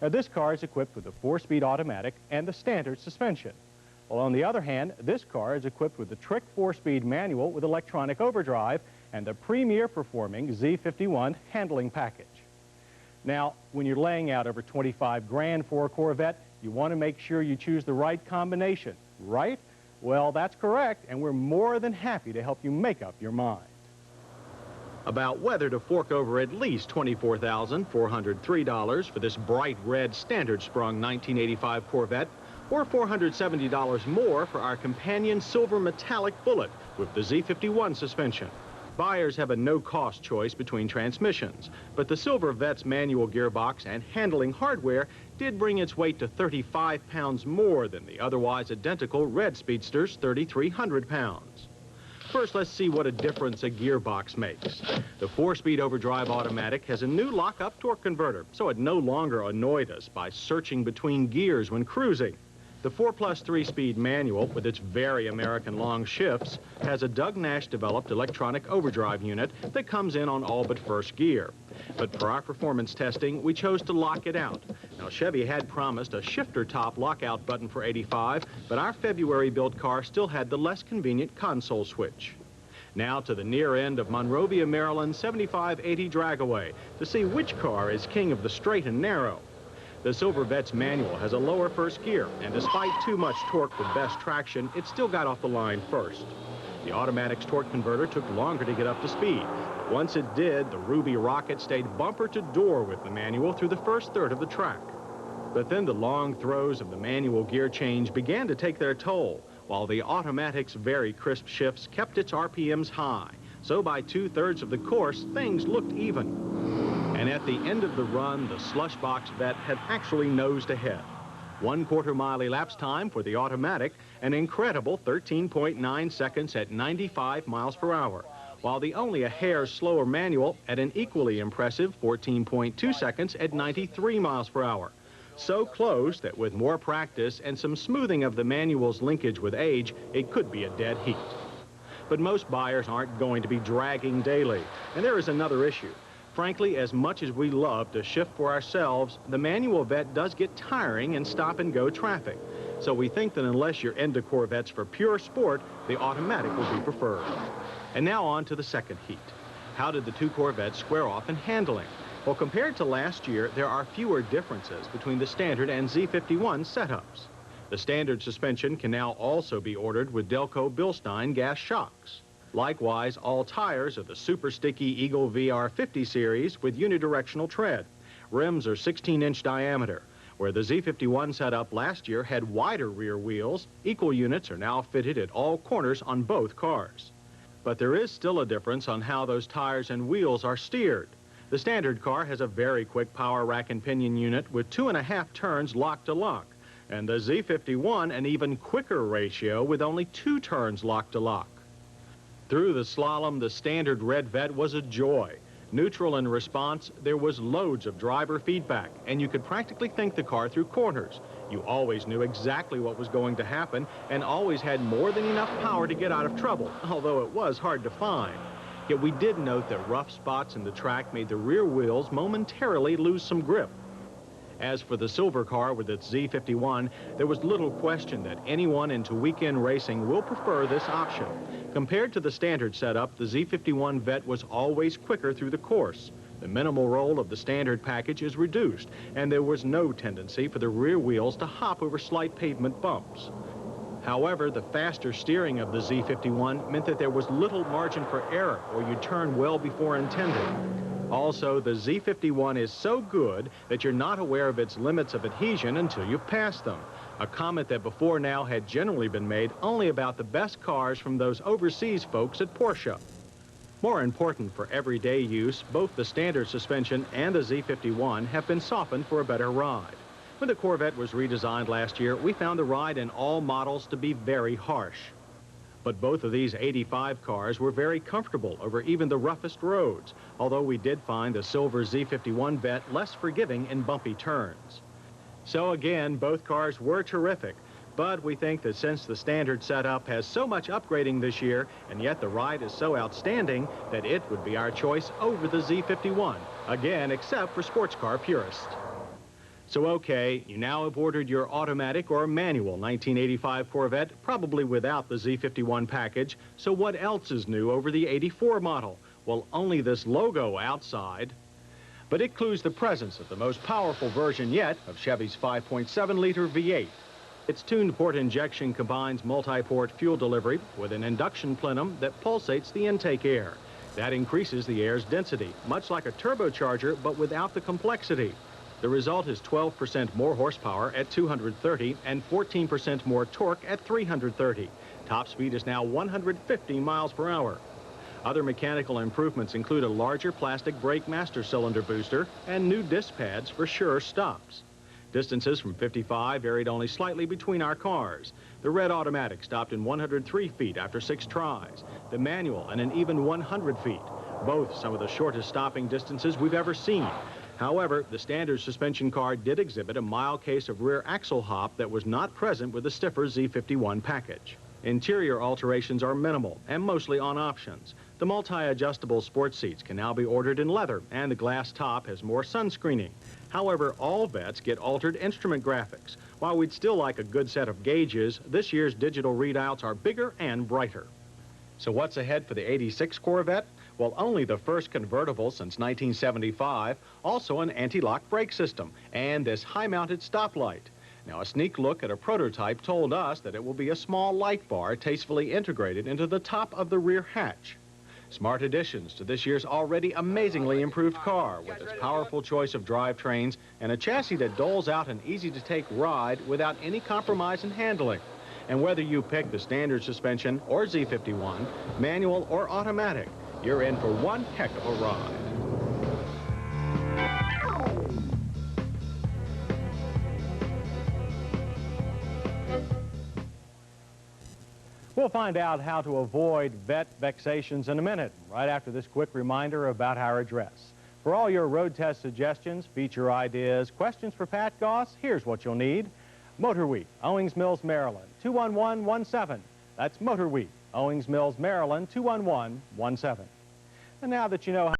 Now, this car is equipped with a 4-speed automatic and the standard suspension. Well, on the other hand, this car is equipped with the Trick 4-speed manual with electronic overdrive and the premier performing Z51 handling package. Now, when you're laying out over 25 grand for a Corvette, you want to make sure you choose the right combination, right? Well, that's correct, and we're more than happy to help you make up your mind. About whether to fork over at least $24,403 for this bright red standard sprung 1985 Corvette, or $470 more for our companion silver metallic Bullet with the Z51 suspension. Buyers have a no-cost choice between transmissions, but the Silver Vette's manual gearbox and handling hardware did bring its weight to 35 pounds more than the otherwise identical Red Speedster's 3,300 pounds. First, let's see what a difference a gearbox makes. The 4-speed overdrive automatic has a new lock-up torque converter, so it no longer annoyed us by searching between gears when cruising. The 4+ 3-speed manual, with its very American long shifts, has a Doug Nash-developed electronic overdrive unit that comes in on all but first gear. But for our performance testing, we chose to lock it out. Now, Chevy had promised a shifter top lockout button for 85, but our February-built car still had the less convenient console switch. Now to the near end of Monrovia, Maryland 7580 Dragaway to see which car is king of the straight and narrow. The Silver Vette's manual has a lower first gear, and despite too much torque for best traction, it still got off the line first. The automatic's torque converter took longer to get up to speed. But once it did, the Ruby Rocket stayed bumper to door with the manual through the first third of the track. But then the long throws of the manual gear change began to take their toll, while the automatic's very crisp shifts kept its RPMs high. So by 2/3 of the course, things looked even. And at the end of the run, the Slushbox Vette had actually nosed ahead. 1/4 mile elapsed time for the automatic, an incredible 13.9 seconds at 95 miles per hour, while the only a hair slower manual at an equally impressive 14.2 seconds at 93 miles per hour. So close that with more practice and some smoothing of the manual's linkage with age, it could be a dead heat. But most buyers aren't going to be dragging daily, and there is another issue. Frankly, as much as we love to shift for ourselves, the manual Vette does get tiring in stop-and-go traffic. So we think that unless you're into Corvettes for pure sport, the automatic will be preferred. And now on to the second heat. How did the two Corvettes square off in handling? Well, compared to last year, there are fewer differences between the standard and Z51 setups. The standard suspension can now also be ordered with Delco Bilstein gas shocks. Likewise, all tires are the super sticky Eagle VR50 series with unidirectional tread. Rims are 16-inch diameter. Where the Z51 setup last year had wider rear wheels, equal units are now fitted at all corners on both cars. But there is still a difference on how those tires and wheels are steered. The standard car has a very quick power rack and pinion unit with 2.5 turns lock to lock, and the Z51 an even quicker ratio with only 2 turns lock to lock. Through the slalom, the standard red Vette was a joy. Neutral in response, there was loads of driver feedback, and you could practically think the car through corners. You always knew exactly what was going to happen and always had more than enough power to get out of trouble, although it was hard to find. Yet we did note that rough spots in the track made the rear wheels momentarily lose some grip. As for the silver car with its Z51, there was little question that anyone into weekend racing will prefer this option. Compared to the standard setup, the Z51 Vette was always quicker through the course. The minimal roll of the standard package is reduced, and there was no tendency for the rear wheels to hop over slight pavement bumps. However, the faster steering of the Z51 meant that there was little margin for error, or you'd turn well before intended. Also, the Z51 is so good that you're not aware of its limits of adhesion until you've passed them, a comment that before now had generally been made only about the best cars from those overseas folks at Porsche. More important for everyday use, both the standard suspension and the Z51 have been softened for a better ride. When the Corvette was redesigned last year, we found the ride in all models to be very harsh. But both of these 85 cars were very comfortable over even the roughest roads, although we did find the silver Z51 Vette less forgiving in bumpy turns. So again, both cars were terrific, but we think that since the standard setup has so much upgrading this year, and yet the ride is so outstanding, that it would be our choice over the Z51, again, except for sports car purists. So, okay, you now have ordered your automatic or manual 1985 Corvette, probably without the Z51 package. So what else is new over the 84 model? Well, only this logo outside. But it clues the presence of the most powerful version yet of Chevy's 5.7-liter V8. Its tuned port injection combines multi-port fuel delivery with an induction plenum that pulsates the intake air. That increases the air's density, much like a turbocharger, but without the complexity. The result is 12% more horsepower at 230 and 14% more torque at 330. Top speed is now 150 miles per hour. Other mechanical improvements include a larger plastic brake master cylinder booster and new disc pads for sure stops. Distances from 55 varied only slightly between our cars. The red automatic stopped in 103 feet after 6 tries. The manual in an even 100 feet. Both some of the shortest stopping distances we've ever seen. However, the standard suspension car did exhibit a mild case of rear axle hop that was not present with the stiffer Z51 package. Interior alterations are minimal and mostly on options. The multi-adjustable sports seats can now be ordered in leather, and the glass top has more sun screening. However, all Vettes get altered instrument graphics. While we'd still like a good set of gauges, this year's digital readouts are bigger and brighter. So what's ahead for the 86 Corvette? Well, only the first convertible since 1975, also an anti-lock brake system, and this high-mounted stoplight. Now, a sneak look at a prototype told us that it will be a small light bar tastefully integrated into the top of the rear hatch. Smart additions to this year's already amazingly improved car with its powerful choice of drivetrains and a chassis that doles out an easy-to-take ride without any compromise in handling. And whether you pick the standard suspension or Z51, manual or automatic, you're in for one heck of a ride. We'll find out how to avoid vet vexations in a minute, right after this quick reminder about our address. For all your road test suggestions, feature ideas, questions for Pat Goss, here's what you'll need. Motorweek, Owings Mills, Maryland, 21117. That's Motorweek, Owings Mills, Maryland, 21117. And now that you know how